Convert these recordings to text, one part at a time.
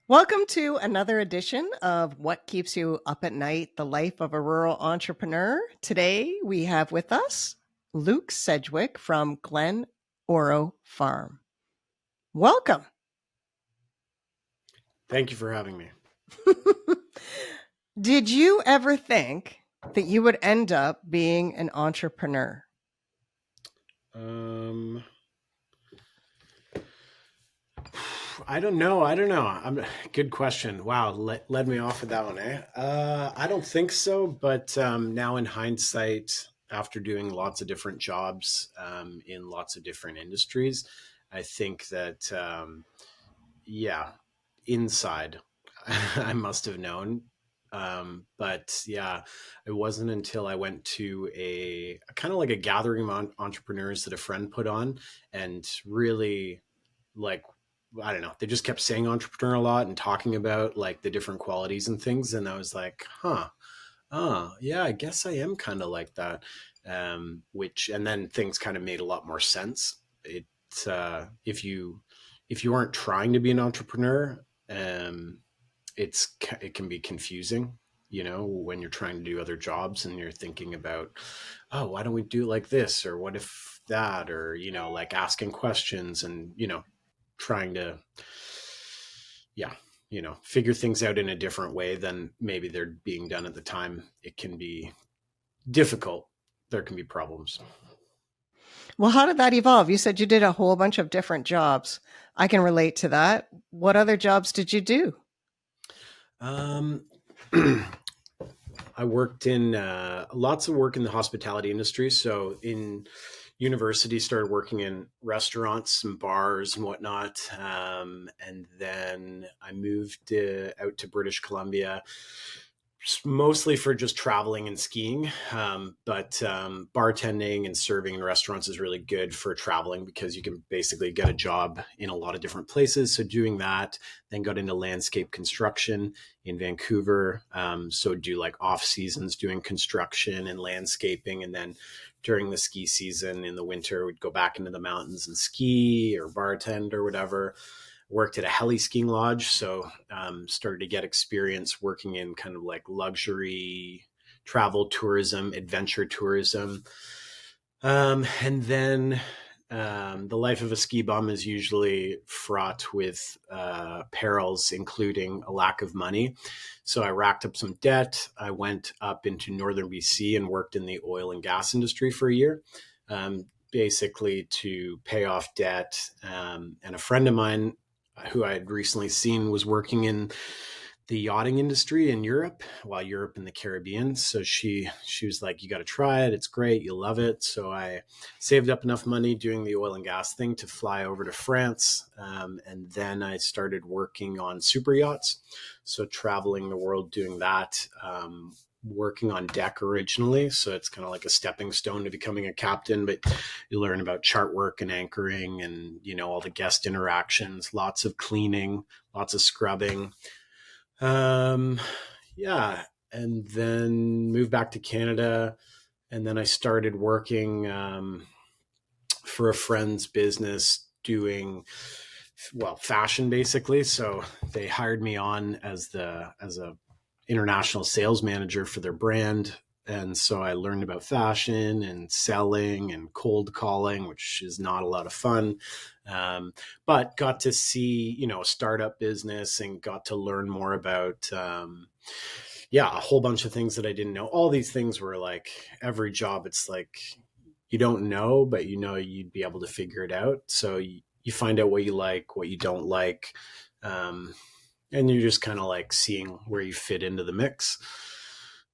Welcome to another edition of What Keeps You Up at Night, the life of a rural entrepreneur. Today we have with us Luke Sedgewick from Glen Oro Farm. Welcome. Thank you for having me. Did you ever think that you would end up being an entrepreneur? I don't know. Good question. Wow, led me off with that one, eh? I don't think so, but now in hindsight, after doing lots of different jobs in lots of different industries, I think that, inside, I must have known. But yeah, it wasn't until I went to a kind of like a gathering of entrepreneurs that a friend put on and really like, I don't know, they just kept saying entrepreneur a lot and talking about like the different qualities and things. And I was like, yeah, I guess I am kind of like that. And then things kind of made a lot more sense. If you aren't trying to be an entrepreneur, it can be confusing, when you're trying to do other jobs and you're thinking about, oh, why don't we do it like this? Or what if that, or, like asking questions and, trying to, figure things out in a different way than maybe they're being done at the time. It can be difficult. There can be problems. Well, how did that evolve? You said you did a whole bunch of different jobs. I can relate to that. What other jobs did you do? I worked in lots of work in the hospitality industry. So in university, started working in restaurants and bars and whatnot. And then I moved out to British Columbia, mostly for just traveling and skiing. But bartending and serving in restaurants is really good for traveling because you can basically get a job in a lot of different places. So doing that, then got into landscape construction in Vancouver. So do like off seasons doing construction and landscaping. And then during the ski season in the winter, we'd go back into the mountains and ski or bartend or whatever. Worked at a heli skiing lodge, so started to get experience working in kind of like luxury travel tourism, adventure tourism. And then the life of a ski bum is usually fraught with perils, including a lack of money. So I racked up some debt. I went up into northern BC and worked in the oil and gas industry for a year, basically to pay off debt. And a friend of mine who I had recently seen was working in the yachting industry in Europe, while Europe and the Caribbean. So she was like, you got to try it. It's great. You'll love it. So I saved up enough money doing the oil and gas thing to fly over to France. And then I started working on super yachts. So traveling the world doing that, working on deck originally. So it's kind of like a stepping stone to becoming a captain, but you learn about chart work and anchoring and, all the guest interactions, lots of cleaning, lots of scrubbing. And then moved back to Canada. And then I started working for a friend's business doing, fashion basically. So they hired me on as a international sales manager for their brand. And so I learned about fashion and selling and cold calling, which is not a lot of fun. But got to see, a startup business and got to learn more about, a whole bunch of things that I didn't know. All these things were like every job. It's like, you don't know, but you'd be able to figure it out. So you find out what you like, what you don't like. And you're just kind of like seeing where you fit into the mix.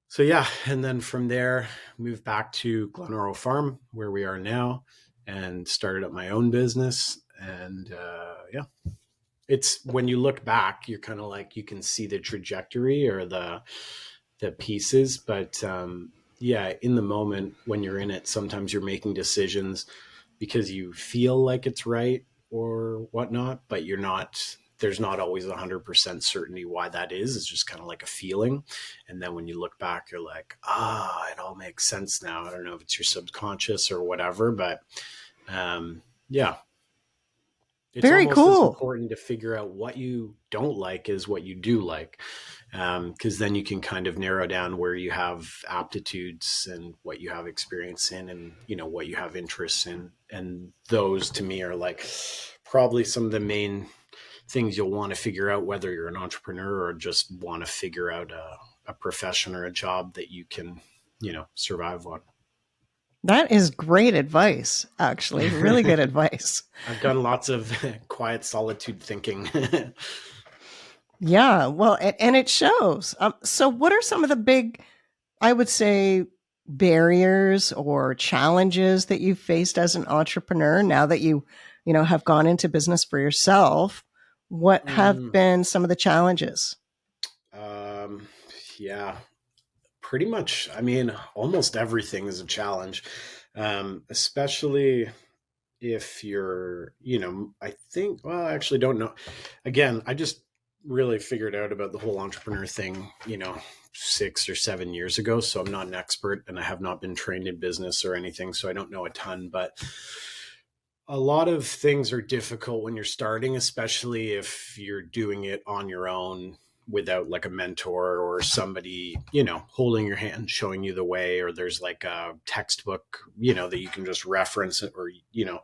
So yeah, and then from there, moved back to Glen Oro Farm, where we are now, and started up my own business. And it's when you look back, you're kind of like, you can see the trajectory or the pieces. But in the moment when you're in it, sometimes you're making decisions because you feel like it's right or whatnot, but you're not. There's not always 100% certainty why that is. It's just kind of like a feeling. And then when you look back, you're like, it all makes sense now. I don't know if it's your subconscious or whatever, but It's Very almost as cool. important to figure out what you don't like as what you do like, because then you can kind of narrow down where you have aptitudes and what you have experience in, and what you have interests in. And those to me are like probably some of the main things you'll want to figure out, whether you're an entrepreneur or just want to figure out a profession or a job that you can survive on. That is great advice, actually. Really good advice. I've done lots of quiet solitude thinking. Yeah, well, and it shows. So, what are some of the big, I would say, barriers or challenges that you've faced as an entrepreneur now that you have gone into business for yourself? What have Mm, been some of the challenges? um, yeah, pretty much. I mean, almost everything is a challenge, especially if you're, I think, well, I actually don't know. Again, I just really figured out about the whole entrepreneur thing, 6 or 7 years ago. So I'm not an expert and I have not been trained in business or anything. So I don't know a ton, but a lot of things are difficult when you're starting, especially if you're doing it on your own without like a mentor or somebody, holding your hand, showing you the way, or there's like a textbook, that you can just reference it, or,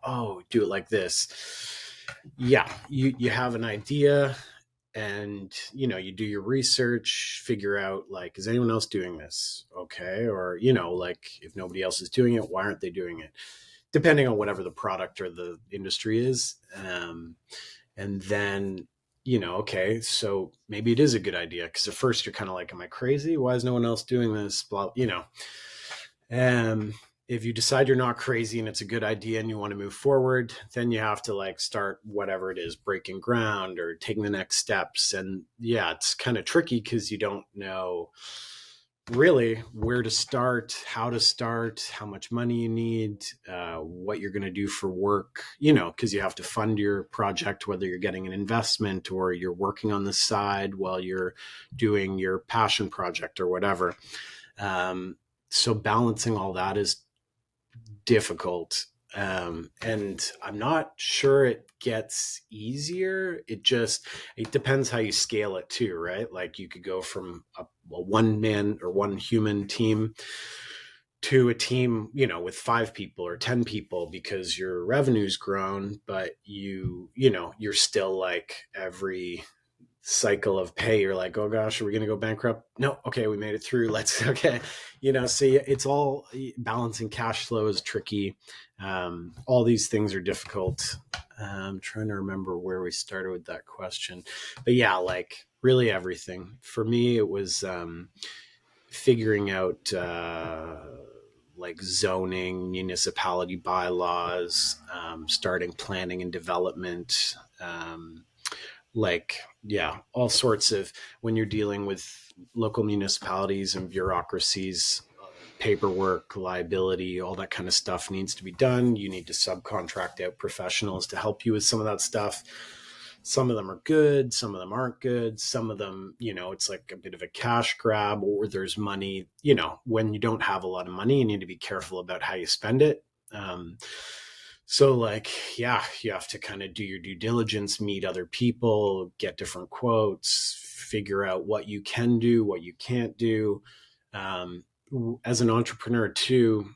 oh, do it like this. Yeah. You have an idea and, you do your research, figure out like, is anyone else doing this? Okay. Or, like if nobody else is doing it, why aren't they doing it? Depending on whatever the product or the industry is. And then, okay, so maybe it is a good idea. Cause at first you're kind of like, am I crazy? Why is no one else doing this? Blah, if you decide you're not crazy and it's a good idea and you want to move forward, then you have to like start whatever it is, breaking ground or taking the next steps. And yeah, it's kind of tricky because you don't know really where to start, how much money you need, what you're going to do for work, because you have to fund your project, whether you're getting an investment or you're working on the side while you're doing your passion project or whatever. So balancing all that is difficult. And I'm not sure it gets easier. It depends how you scale it too, right? Like you could go from a one man or one human team to a team, with 5 people or 10 people because your revenue's grown, but you're still like every cycle of pay, you're like, oh gosh, are we going to go bankrupt? No. Okay. We made it through. Okay. So it's all balancing cash flow is tricky. All these things are difficult. I'm trying to remember where we started with that question, but yeah, like really everything for me, it was, figuring out, like zoning, municipality bylaws, starting planning and development, like, yeah, all sorts of, when you're dealing with local municipalities and bureaucracies, paperwork, liability, all that kind of stuff needs to be done. You need to subcontract out professionals to help you with some of that stuff. Some of them are good, some of them aren't good. Some of them, it's like a bit of a cash grab, or there's money, when you don't have a lot of money, you need to be careful about how you spend it. So like, yeah, you have to kind of do your due diligence, meet other people, get different quotes, figure out what you can do, what you can't do. As an entrepreneur too,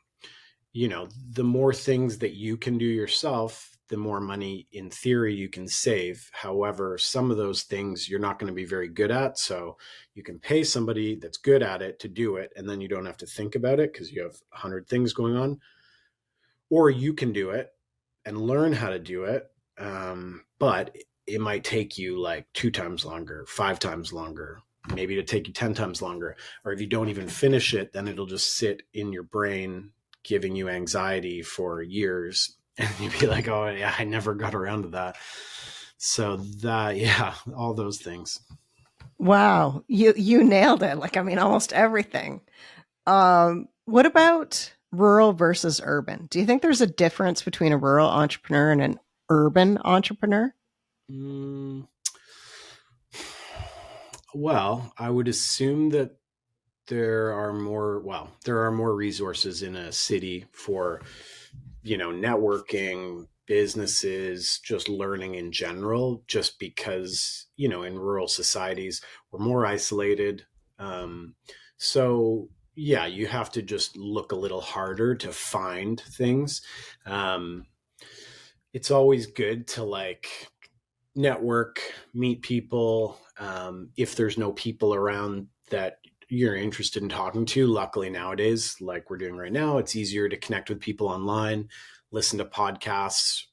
the more things that you can do yourself, the more money in theory you can save. However, some of those things you're not going to be very good at. So you can pay somebody that's good at it to do it. And then you don't have to think about it because you have 100 things going on. Or you can do it and learn how to do it. But it might take you like 2 times longer, 5 times longer, maybe it'll take you 10 times longer. Or if you don't even finish it, then it'll just sit in your brain, giving you anxiety for years. And you'd be like, oh yeah, I never got around to that. So that, yeah, all those things. Wow, you nailed it. Like, I mean, almost everything. What about rural versus urban? Do you think there's a difference between a rural entrepreneur and an urban entrepreneur? Mm, well, I would assume that there are more resources in a city for, networking, businesses, just learning in general, just because, in rural societies, we're more isolated. So yeah, you have to just look a little harder to find things. It's always good to like network, meet people. If there's no people around that you're interested in talking to, luckily nowadays, like we're doing right now, it's easier to connect with people online, listen to podcasts.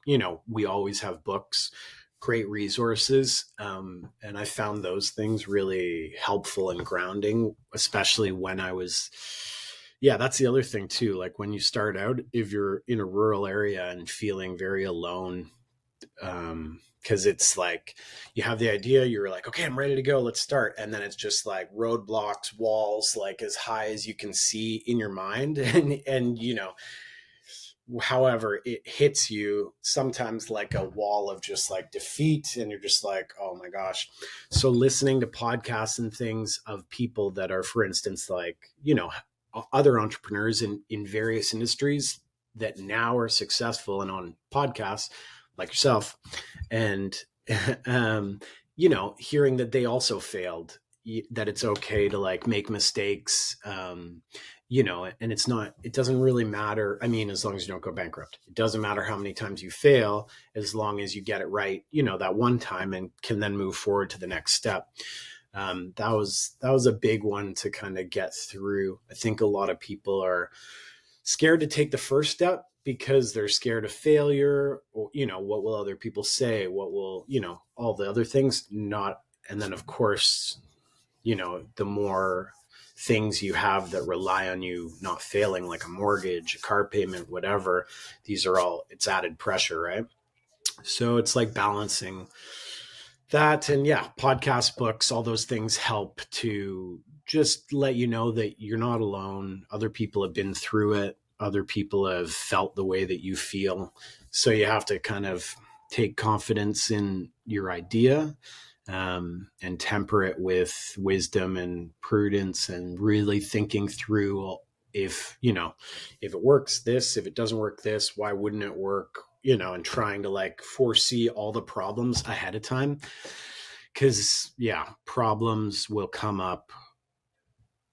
We always have books, great resources. And I found those things really helpful and grounding, especially when that's the other thing too. Like when you start out, if you're in a rural area and feeling very alone, because it's like you have the idea, you're like, okay, I'm ready to go, let's start, and then it's just like roadblocks, walls, like as high as you can see in your mind, and however it hits you, sometimes like a wall of just like defeat, and you're just like, oh my gosh. So listening to podcasts and things of people that are, for instance, like other entrepreneurs in various industries that now are successful and on podcasts like yourself, and hearing that they also failed, that it's okay to like make mistakes, and it doesn't really matter. I mean, as long as you don't go bankrupt, it doesn't matter how many times you fail, as long as you get it right, that one time, and can then move forward to the next step. That was a big one to kind of get through. I think a lot of people are scared to take the first step because they're scared of failure, or what will other people say, what will all the other things. And then of course, the more things you have that rely on you not failing, like a mortgage, a car payment, whatever, it's added pressure, right? So it's like balancing that. And yeah, podcast, books, all those things help to just let you know that you're not alone. Other people have been through it. Other people have felt the way that you feel. So you have to kind of take confidence in your idea, and temper it with wisdom and prudence, and really thinking through, if it works this, if it doesn't work this, why wouldn't it work? And trying to like foresee all the problems ahead of time. Because problems will come up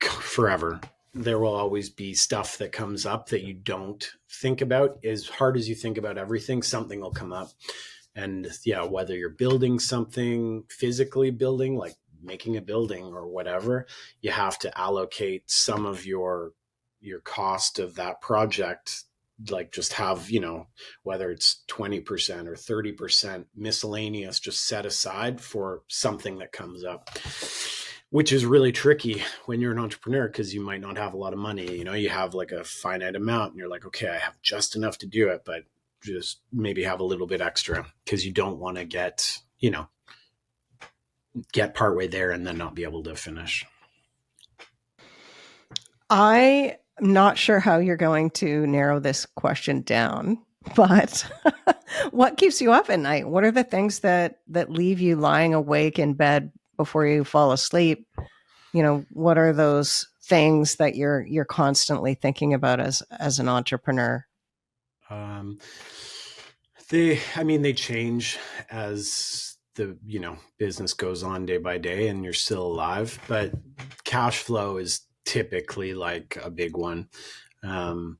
forever. There will always be stuff that comes up that you don't think about. As hard as you think about everything, something will come up. And whether you're building something, physically building, like making a building or whatever, you have to allocate some of your cost of that project, like just have, whether it's 20% or 30% miscellaneous, just set aside for something that comes up, which is really tricky when you're an entrepreneur, because you might not have a lot of money. You have like a finite amount, and you're like, okay, I have just enough to do it, but just maybe have a little bit extra, because you don't want to get partway there and then not be able to finish. I'm not sure how you're going to narrow this question down, but what keeps you up at night? What are the things that leave you lying awake in bed before you fall asleep? What are those things that you're constantly thinking about as an entrepreneur? They change as the business goes on day by day and you're still alive, but cash flow is typically like a big one. I'd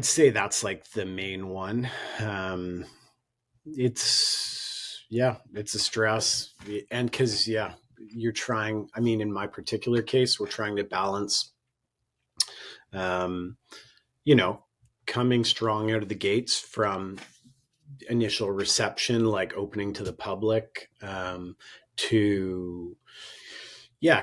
say that's like the main one. It's a stress, and because you're trying, in my particular case, we're trying to balance coming strong out of the gates from initial reception, like opening to the public, to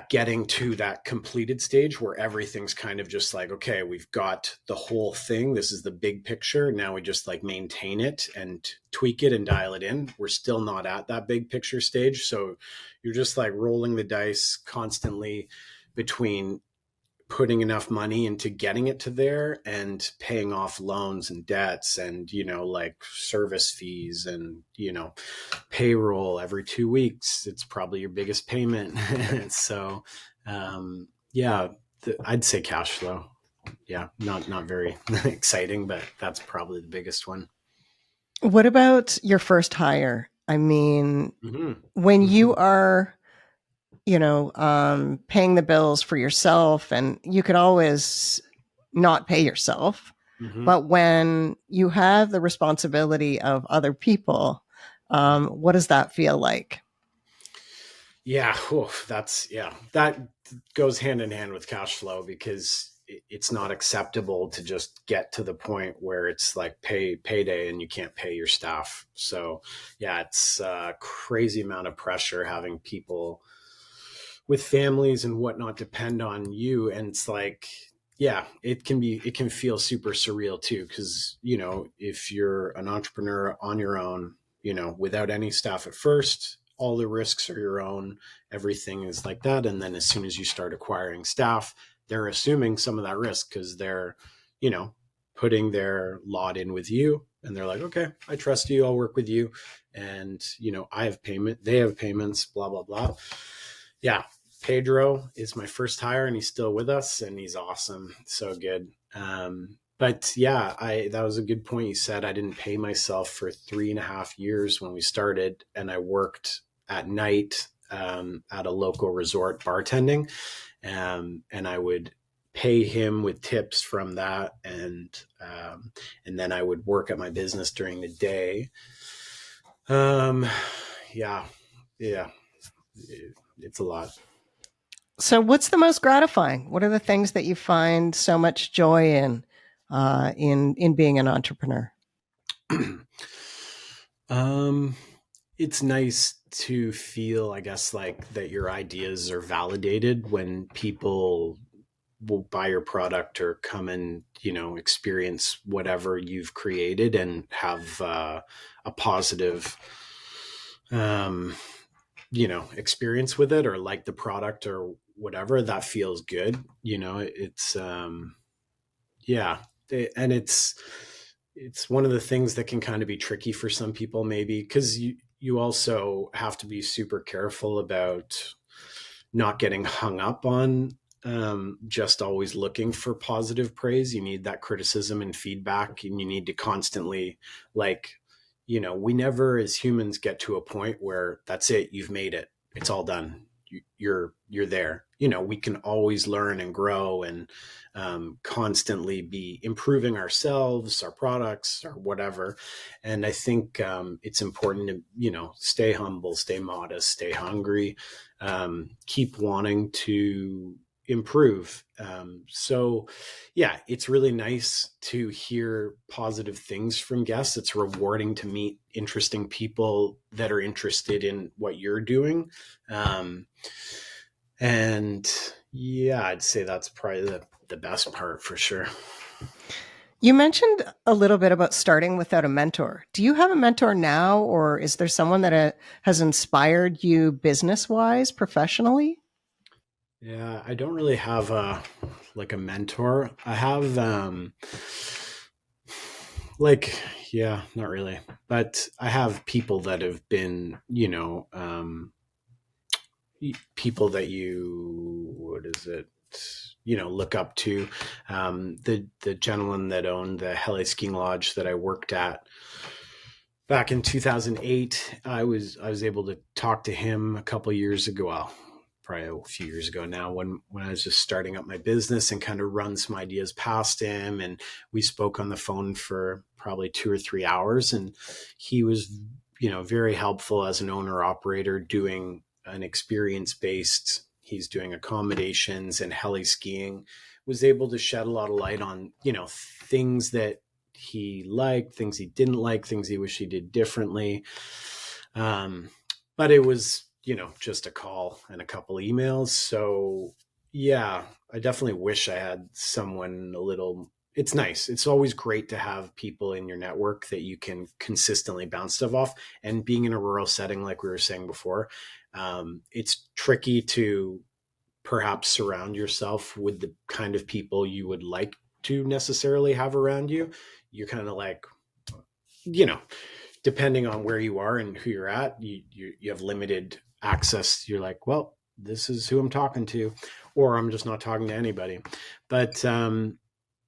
getting to that completed stage where everything's kind of just like, okay, we've got the whole thing. This is the big picture. Now we just like maintain it and tweak it and dial it in. We're still not at that big picture stage. So you're just like rolling the dice constantly between putting enough money into getting it to there and paying off loans and debts and, like service fees and, payroll every 2 weeks. It's probably your biggest payment. So, I'd say cash flow. yeah, not very exciting, but that's probably the biggest one. What about your first hire? I mean, Mm-hmm. when Mm-hmm. you are, paying the bills for yourself, and you could always not pay yourself, Mm-hmm. but when you have the responsibility of other people, what does that feel like? Yeah, that goes hand in hand with cash flow because it's not acceptable to just get to the point where it's like payday and you can't pay your staff. So yeah, it's a crazy amount of pressure having people with families and whatnot depend on you. And it's like, yeah, it can feel super surreal too. Cause if you're an entrepreneur on your own, without any staff at first, all the risks are your own. Everything is like that. And then as soon as you start acquiring staff, they're assuming some of that risk because they're, you know, putting their lot in with you. And they're like, okay, I trust you. I'll work with you. And, I have payment, they have payments, blah, blah, blah. Yeah. Pedro is my first hire and he's still with us and he's awesome. So good. But yeah, that was a good point you said. I didn't pay myself for 3.5 years when we started, and I worked at night at a local resort bartending, and I would pay him with tips from that, and then I would work at my business during the day. Um, yeah, yeah, it's a lot. So, what's the most gratifying? What are the things that you find so much joy in being an entrepreneur? um, it's nice to feel, I guess, like that your ideas are validated when people will buy your product or come and experience whatever you've created and have a positive um, experience with it or like the product or whatever. That feels good. It's yeah. And it's one of the things that can kind of be tricky for some people, maybe because you also have to be super careful about not getting hung up on just always looking for positive praise. You need that criticism and feedback, and you need to constantly, like, we never as humans get to a point where that's it, you've made it, it's all done. You're there. We can always learn and grow and constantly be improving ourselves, our products, or whatever. And I think it's important to stay humble, stay modest, stay hungry, keep wanting to improve. So yeah, it's really nice to hear positive things from guests. It's rewarding to meet interesting people that are interested in what you're doing. And yeah, I'd say that's probably the best part for sure. You mentioned a little bit about starting without a mentor. Do you have a mentor now, or is there someone that has inspired you business wise, professionally? Yeah, I don't really have a mentor. I have like yeah, not really. But I have people that have been, people that you what is it? Look up to. The gentleman that owned the Heli Skiing Lodge that I worked at back in 2008, I was able to talk to him a couple of years ago. Well, probably a few years ago now, when I was just starting up my business, and kind of run some ideas past him. And we spoke on the phone for probably 2 or 3 hours, and he was, very helpful as an owner operator doing an experience based. He's doing accommodations and heli skiing. Was able to shed a lot of light on things that he liked, things he didn't like, things he wished he did differently. But it was, just a call and a couple emails. So yeah, I definitely wish I had someone a little. It's nice. It's always great to have people in your network that you can consistently bounce stuff off. And being in a rural setting, like we were saying before, it's tricky to perhaps surround yourself with the kind of people you would like to necessarily have around you. You're kind of like, you know, depending on where you are and who you're at, you have limited access. You're like, well, this is who I'm talking to, or I'm just not talking to anybody. But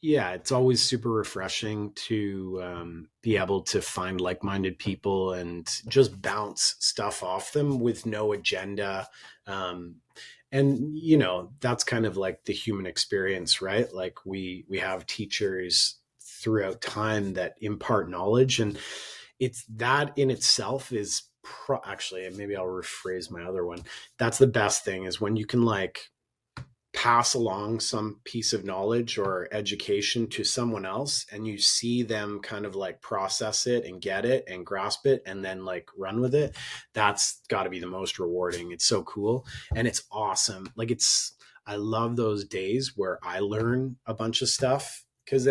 Yeah, it's always super refreshing to be able to find like-minded people and just bounce stuff off them with no agenda. Um, and that's kind of like the human experience, right? Like we have teachers throughout time that impart knowledge, and it's that in itself is actually, maybe I'll rephrase my other one. That's the best thing, is when you can like pass along some piece of knowledge or education to someone else, and you see them kind of like process it and get it and grasp it and then like run with it. That's got to be the most rewarding. It's so cool and it's awesome. Like I love those days where I learn a bunch of stuff, because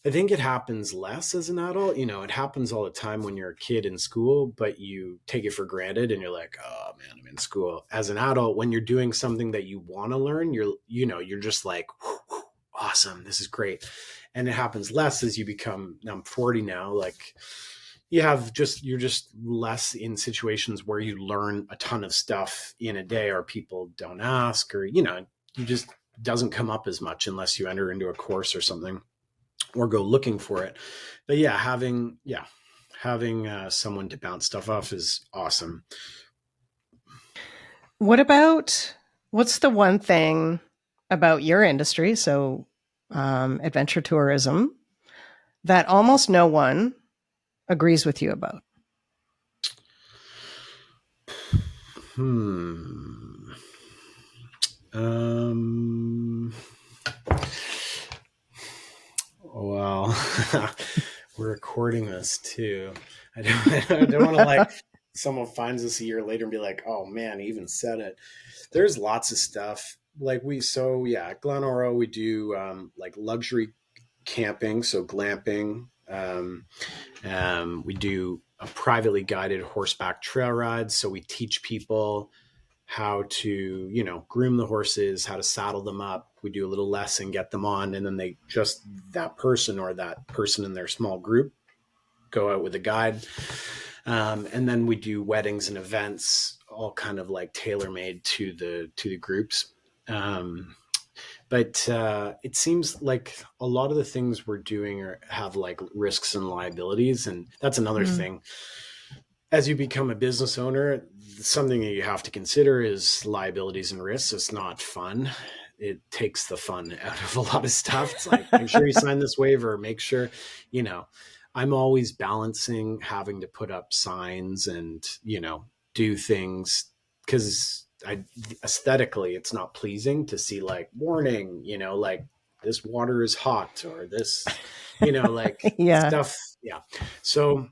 I think it happens less as an adult. It happens all the time when you're a kid in school, but you take it for granted and you're like, oh man, I'm in school. As an adult, when you're doing something that you want to learn, you're just like, awesome, this is great. And it happens less as you become, now I'm 40 now, like you're just less in situations where you learn a ton of stuff in a day, or people don't ask, or, you just doesn't come up as much unless you enter into a course or something, or go looking for it. But yeah, having someone to bounce stuff off is awesome. What's the one thing about your industry, so adventure tourism, that almost no one agrees with you about? Well, we're recording this too. I don't want to like someone finds this a year later and be like, oh man, he even said it. There's lots of stuff. Like at Glen Oro, we do like luxury camping, so glamping. We do a privately guided horseback trail ride. So we teach people how to, groom the horses, how to saddle them up. We do a little lesson, get them on, and then that person or that person in their small group go out with a guide. And then we do weddings and events, all kind of like tailor-made to the groups. But it seems like a lot of the things we're doing have like risks and liabilities. And that's another thing. As you become a business owner, something that you have to consider is liabilities and risks. It's not fun. It takes the fun out of a lot of stuff. It's like, make sure you sign this waiver, make sure, I'm always balancing having to put up signs and, do things, because aesthetically, it's not pleasing to see like warning, like this water is hot, or this, like stuff. Yeah. So,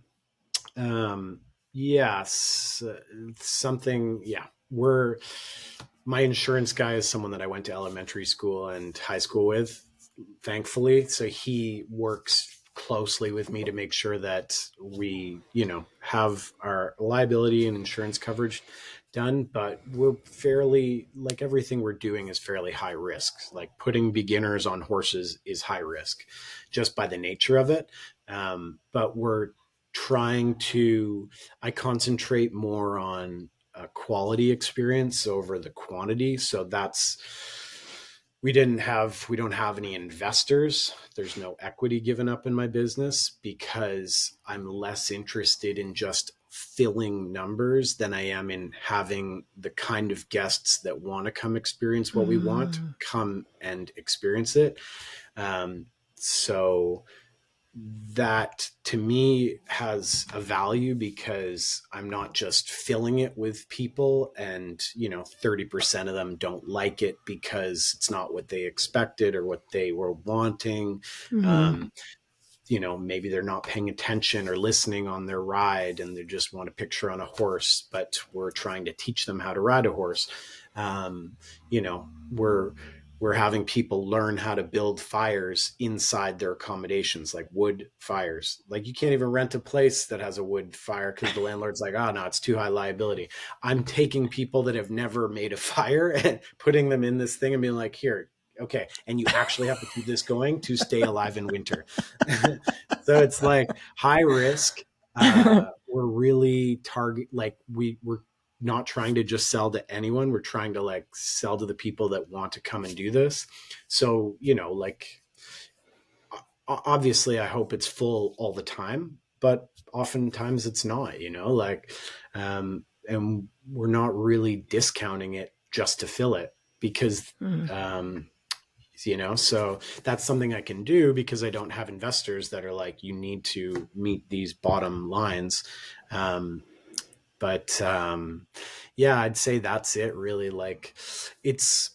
yes, something. Yeah. My insurance guy is someone that I went to elementary school and high school with, thankfully. So he works closely with me to make sure that we, have our liability and insurance coverage done. But we're fairly, like, everything we're doing is fairly high risk. Like putting beginners on horses is high risk just by the nature of it. But I concentrate more on a quality experience over the quantity. So we don't have any investors. There's no equity given up in my business, because I'm less interested in just filling numbers than I am in having the kind of guests that want to come experience what we want, come and experience it. So that to me has a value, because I'm not just filling it with people and 30% of them don't like it because it's not what they expected or what they were wanting. Maybe they're not paying attention or listening on their ride, and they just want a picture on a horse, but we're trying to teach them how to ride a horse. We're having people learn how to build fires inside their accommodations, like wood fires. Like you can't even rent a place that has a wood fire because the landlord's like, oh no, it's too high liability. I'm taking people that have never made a fire and putting them in this thing and being like, here, okay. And you actually have to keep this going to stay alive in winter. So it's like high risk. We're really we're not trying to just sell to anyone. We're trying to like sell to the people that want to come and do this. So, obviously I hope it's full all the time, but oftentimes it's not, and we're not really discounting it just to fill it because, so that's something I can do because I don't have investors that are like, you need to meet these bottom lines. Yeah, I'd say that's it really. Like it's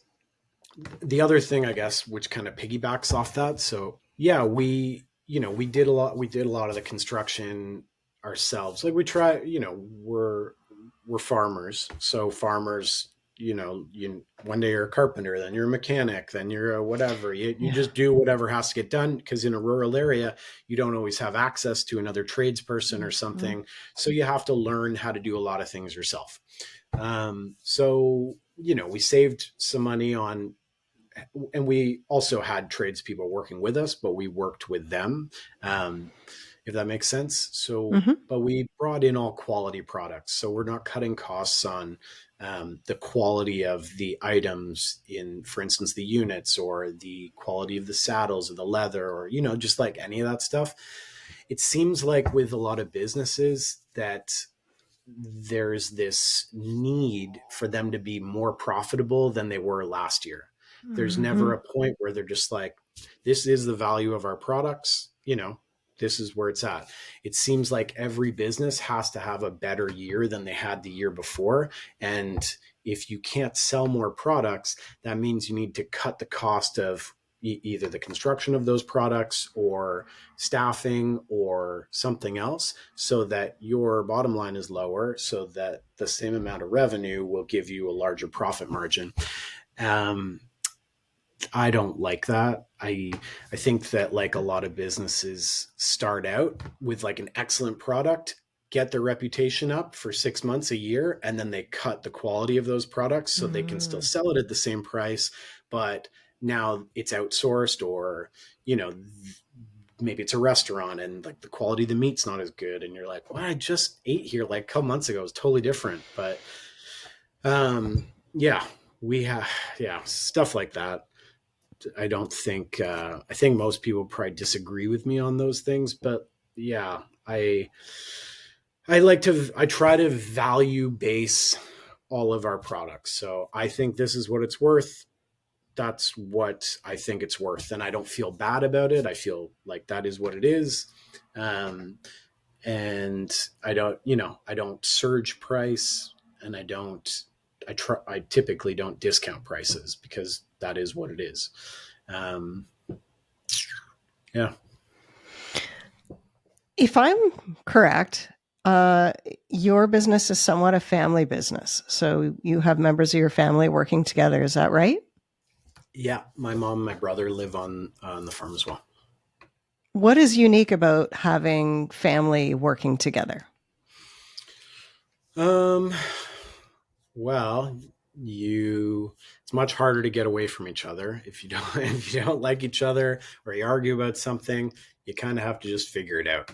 the other thing, I guess, which kind of piggybacks off that. So yeah, we did a lot of the construction ourselves. Like we try, we're farmers. So farmers, one day you're a carpenter, then you're a mechanic, then you're a whatever. You just do whatever has to get done because in a rural area, you don't always have access to another tradesperson or something. So you have to learn how to do a lot of things yourself. So, we saved some money on, and we also had tradespeople working with us, but we worked with them, if that makes sense. So, but we brought in all quality products. So we're not cutting costs on the quality of the items in, for instance, the units or the quality of the saddles or the leather or, just like any of that stuff. It seems like with a lot of businesses that there's this need for them to be more profitable than they were last year. There's never a point where they're just like, this is the value of our products, this is where it's at. It seems like every business has to have a better year than they had the year before. And if you can't sell more products, that means you need to cut the cost of either the construction of those products or staffing or something else so that your bottom line is lower so that the same amount of revenue will give you a larger profit margin. I don't like that. I think that like a lot of businesses start out with like an excellent product, get their reputation up for 6 months, a year, and then they cut the quality of those products so they can still sell it at the same price. But now it's outsourced or, maybe it's a restaurant and like the quality of the meat's not as good. And you're like, well, I just ate here like a couple months ago. It was totally different. But stuff like that. I don't think, I think most people probably disagree with me on those things, but yeah, I try to value base all of our products. So I think this is what it's worth. That's what I think it's worth. And I don't feel bad about it. I feel like that is what it is. And I don't surge price and I typically don't discount prices because that is what it is. Yeah. If I'm correct, your business is somewhat a family business. So you have members of your family working together. Is that right? Yeah. My mom and my brother live on the farm as well. What is unique about having family working together? Well, it's much harder to get away from each other if you don't like each other or you argue about something. You kind of have to just figure it out.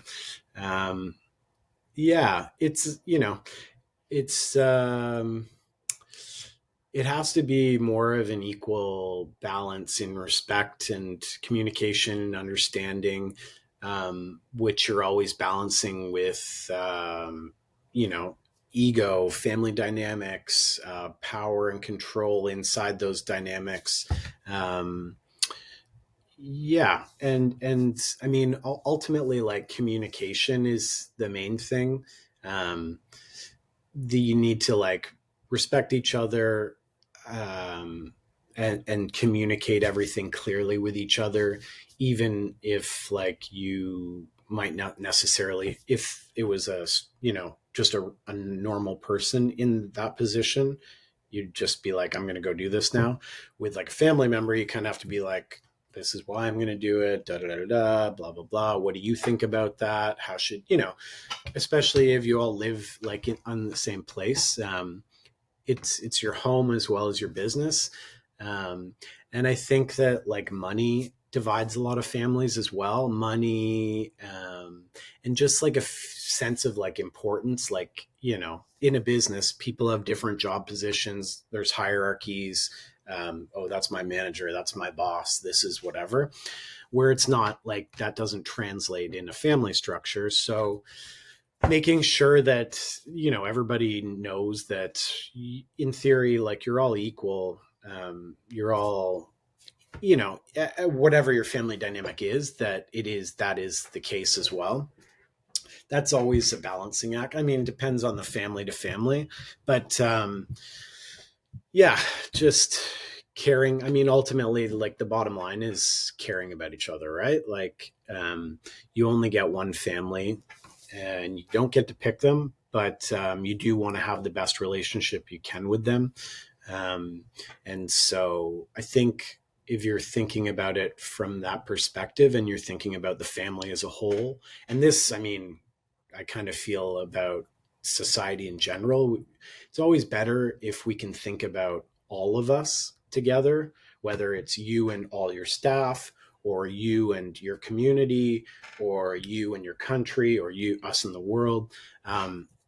Yeah, it has to be more of an equal balance in respect and communication and understanding, which you're always balancing with, ego, family dynamics, power and control inside those dynamics. Yeah. And I mean, ultimately like communication is the main thing. You need to like respect each other, and communicate everything clearly with each other, even if like you might not necessarily, if it was just a normal person in that position, you'd just be like, I'm going to go do this now. With like a family member, you kind of have to be like, this is why I'm going to do it, da, da, da, da, blah, blah, blah. What do you think about that? How should, especially if you all live like on the same place, it's your home as well as your business. And I think that like money divides a lot of families as well. Money, and just like a sense of like importance, like, in a business, people have different job positions. There's hierarchies. Oh, that's my manager, that's my boss, this is whatever, where it's not like that doesn't translate in a family structure. So making sure that, everybody knows that in theory, like you're all equal. You're all, whatever your family dynamic is, that is the case as well. That's always a balancing act. I mean, it depends on the family to family, but yeah, just caring. I mean, ultimately, like the bottom line is caring about each other, right? Like, you only get one family and you don't get to pick them, but you do want to have the best relationship you can with them. And so I think if you're thinking about it from that perspective and you're thinking about the family as a whole, and this, I mean, I kind of feel about society in general, it's always better if we can think about all of us together, whether it's you and all your staff, or you and your community, or you and your country, or us and the world.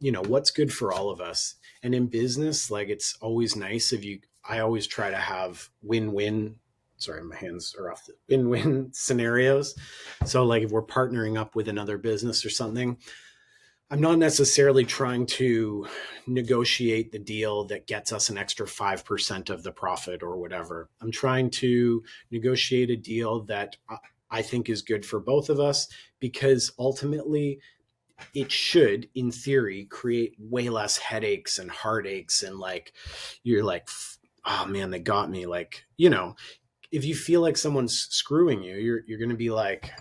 What's good for all of us. And in business, like it's always nice I always try to have win-win. Sorry, my hands are off the win-win scenarios. So like if we're partnering up with another business or something, I'm not necessarily trying to negotiate the deal that gets us an extra 5% of the profit or whatever. I'm trying to negotiate a deal that I think is good for both of us, because ultimately it should, in theory, create way less headaches and heartaches. And like, you're like, oh man, they got me. Like, if you feel like someone's screwing you, you're going to be like,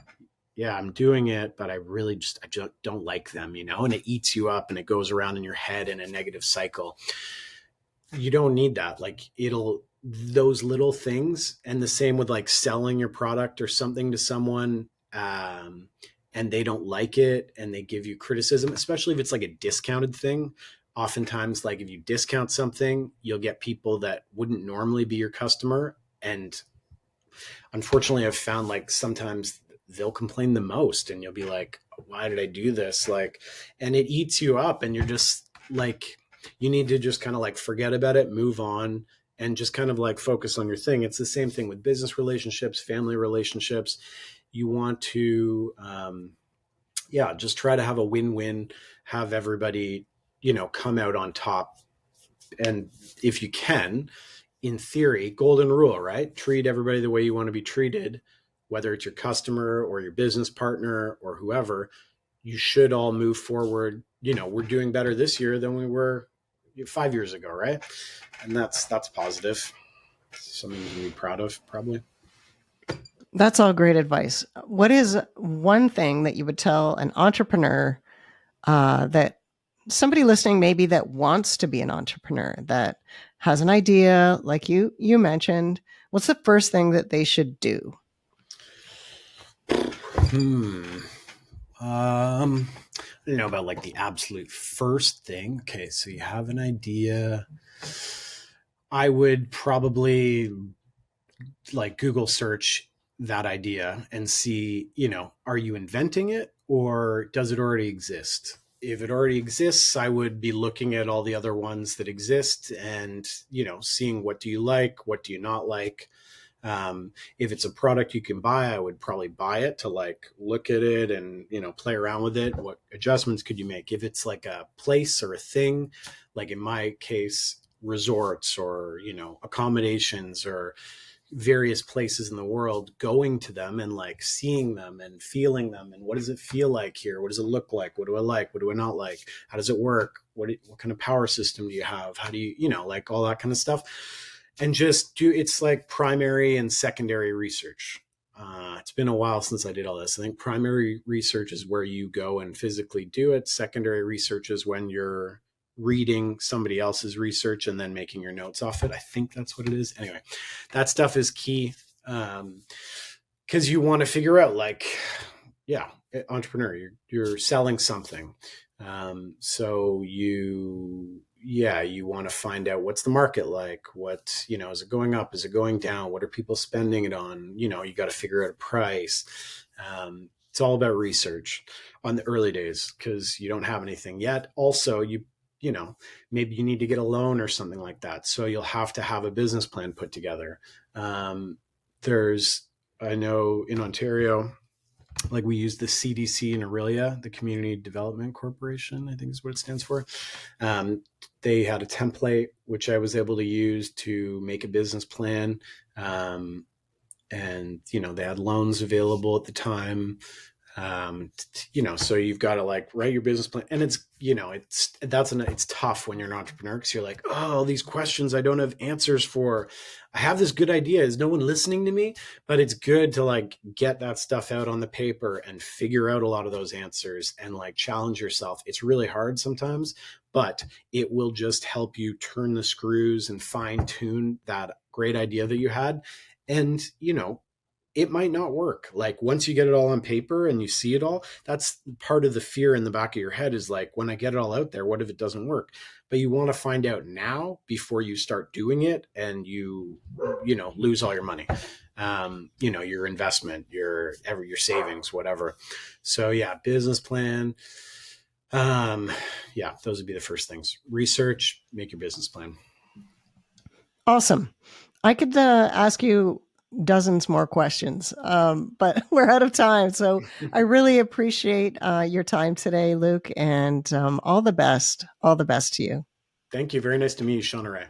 yeah, I'm doing it, but I just don't like them, and it eats you up and it goes around in your head in a negative cycle. You don't need that. Like those little things. And the same with like selling your product or something to someone, and they don't like it and they give you criticism, especially if it's like a discounted thing. Oftentimes, like if you discount something, you'll get people that wouldn't normally be your customer. And unfortunately, I've found like sometimes they'll complain the most, and you'll be like, why did I do this? Like, and it eats you up, and you're just like, you need to just kind of like forget about it, move on, and just kind of like focus on your thing. It's the same thing with business relationships, family relationships. You want to, just try to have a win-win, have everybody, come out on top. And if you can, in theory, golden rule, right? Treat everybody the way you want to be treated, whether it's your customer or your business partner or whoever. You should all move forward. We're doing better this year than we were 5 years ago, right? And that's positive. Something you can be proud of, probably. That's all great advice. What is one thing that you would tell an entrepreneur, that somebody listening maybe that wants to be an entrepreneur, that has an idea like you mentioned? What's the first thing that they should do? I don't know about like the absolute first thing. Okay, so you have an idea. I would probably like Google search that idea and see, are you inventing it or does it already exist? If it already exists, I would be looking at all the other ones that exist and, seeing what do you like, what do you not like. If it's a product you can buy, I would probably buy it to like look at it and, play around with it. What adjustments could you make? If it's like a place or a thing, like in my case, resorts or, accommodations or various places in the world, going to them and like seeing them and feeling them. And what does it feel like here? What does it look like? What do I like? What do I not like? How does it work? What kind of power system do you have? How do you, like all that kind of stuff. And just it's like primary and secondary research. It's been a while since I did all this. I think primary research is where you go and physically do it. Secondary research is when you're reading somebody else's research and then making your notes off it. I think that's what it is. Anyway, that stuff is key, because you want to figure out like, entrepreneur, you're selling something. So you want to find out what's the market like, what, is it going up? Is it going down? What are people spending it on? You got to figure out a price. It's all about research on the early days because you don't have anything yet. Also, you maybe you need to get a loan or something like that. So you'll have to have a business plan put together. I know in Ontario, like we use the CDC in Aurelia, the Community Development Corporation, I think is what it stands for. They had a template which I was able to use to make a business plan. And, they had loans available at the time. So you've got to like write your business plan, and it's tough when you're an entrepreneur because you're like, oh, these questions I don't have answers for. I have this good idea. Is no one listening to me? But it's good to like get that stuff out on the paper and figure out a lot of those answers and like challenge yourself. It's really hard sometimes, but it will just help you turn the screws and fine tune that great idea that you had. And, it might not work. Like once you get it all on paper and you see it all, that's part of the fear in the back of your head is like, when I get it all out there, what if it doesn't work? But you want to find out now before you start doing it and you lose all your money, your investment, your savings, whatever. So yeah, business plan. Those would be the first things. Research, make your business plan. Awesome. I could ask you dozens more questions, but we're out of time. So I really appreciate your time today, Luke, and all the best. All the best to you. Thank you. Very nice to meet you, Shauna Rae.